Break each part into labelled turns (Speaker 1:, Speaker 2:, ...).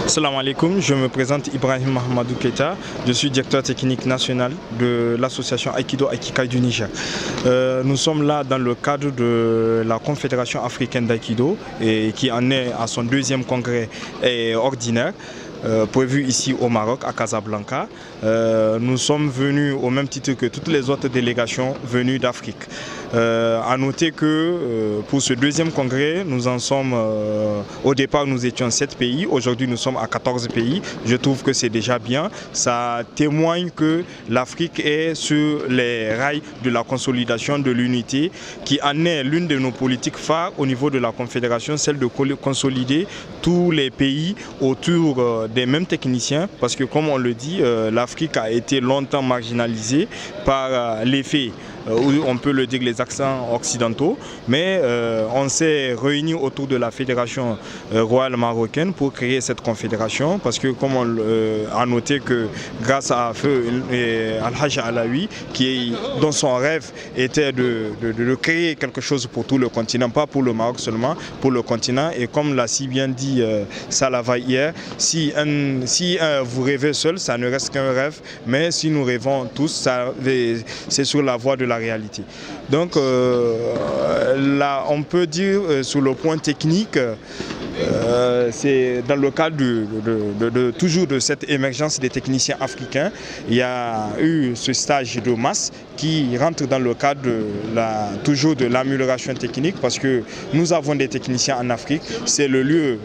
Speaker 1: Salam alaikum, je me présente Ibrahim Mahamadou Keita, je suis directeur technique national de l'association Aikido Aikikai du Niger. Nous sommes là dans le cadre de la Confédération africaine d'Aikido et qui en est à son deuxième congrès ordinaire. Prévu ici au Maroc, à Casablanca. Nous sommes venus au même titre que toutes les autres délégations venues d'Afrique. À noter que pour ce deuxième congrès, nous en sommes, au départ nous étions 7 pays, aujourd'hui nous sommes à 14 pays. Je trouve que c'est déjà bien. Ça témoigne que l'Afrique est sur les rails de la consolidation de l'unité, qui en est l'une de nos politiques phares au niveau de la Confédération, celle de consolider tous les pays autour des mêmes techniciens, parce que comme on le dit, l'Afrique a été longtemps marginalisée par l'effet, on peut le dire, les accents occidentaux, mais on s'est réunis autour de la Fédération royale marocaine pour créer cette confédération, parce que comme on a noté que grâce à Feu Al-Hajj Alaoui, dont son rêve était de créer quelque chose pour tout le continent, pas pour le Maroc seulement, pour le continent, et comme l'a si bien dit Salava hier, si vous rêvez seul, ça ne reste qu'un rêve, mais si nous rêvons tous, c'est sur la voie de la réalité. Donc là, on peut dire sur le point technique, c'est dans le cadre toujours de cette émergence des techniciens africains, il y a eu ce stage de masse qui rentre dans le cadre toujours de l'amélioration technique, parce que nous avons des techniciens en Afrique, c'est le lieu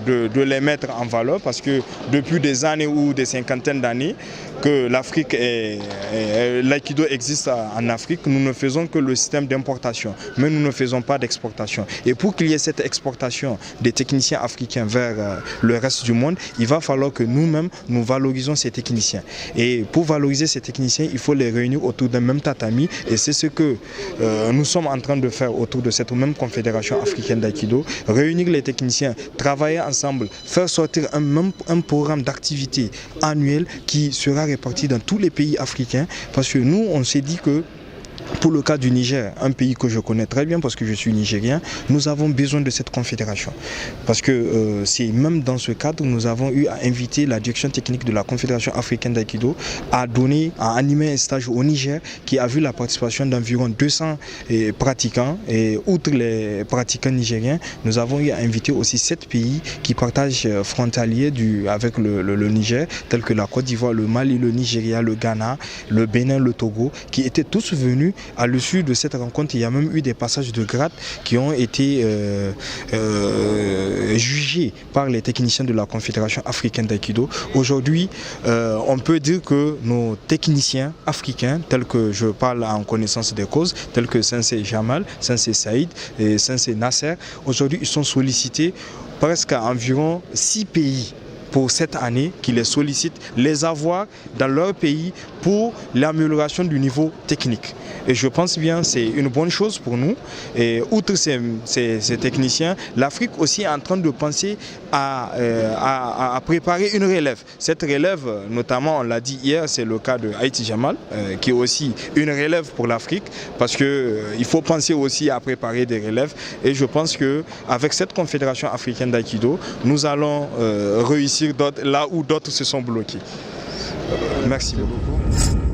Speaker 1: de les mettre en valeur, parce que depuis des années ou des cinquantaines d'années que l'Afrique l'aïkido existe en Afrique, nous ne faisons que le système d'importation, mais nous ne faisons pas d'exportation. Et pour qu'il y ait cette exportation des techniciens africains vers le reste du monde, il va falloir que nous-mêmes, nous valorisons ces techniciens. Et pour valoriser ces techniciens, il faut les réunir autour d'un même tatami, et c'est ce que nous sommes en train de faire autour de cette même confédération africaine d'aïkido. Réunir les techniciens, travailler ensemble, faire sortir un programme d'activité annuel qui sera réparti dans tous les pays africains, parce que nous, on s'est dit que pour le cas du Niger, un pays que je connais très bien parce que je suis nigérien, nous avons besoin de cette confédération. Parce que c'est même dans ce cadre, nous avons eu à inviter la direction technique de la Confédération africaine d'aïkido à animer un stage au Niger qui a vu la participation d'environ 200 pratiquants. Et outre les pratiquants nigériens, nous avons eu à inviter aussi 7 pays qui partagent frontaliers avec le Niger, tels que la Côte d'Ivoire, le Mali, le Nigeria, le Ghana, le Bénin, le Togo, qui étaient tous venus. À l'issue de cette rencontre, il y a même eu des passages de grade qui ont été jugés par les techniciens de la Confédération africaine d'aïkido. Aujourd'hui, on peut dire que nos techniciens africains, tels que je parle en connaissance des causes, tels que Sensei Jamal, Sensei Saïd et Sensei Nasser, aujourd'hui ils sont sollicités presque à environ 6 pays pour cette année, qui les sollicitent, les avoir dans leur pays pour l'amélioration du niveau technique. Et je pense bien c'est une bonne chose pour nous. Et outre ces techniciens, l'Afrique aussi est en train de penser à préparer une relève. Cette relève, notamment, on l'a dit hier, c'est le cas de Haïti Jamal, qui est aussi une relève pour l'Afrique, parce qu'il faut penser aussi à préparer des relèves. Et je pense qu'avec cette Confédération africaine d'aïkido, nous allons réussir là où d'autres se sont bloqués. Merci beaucoup.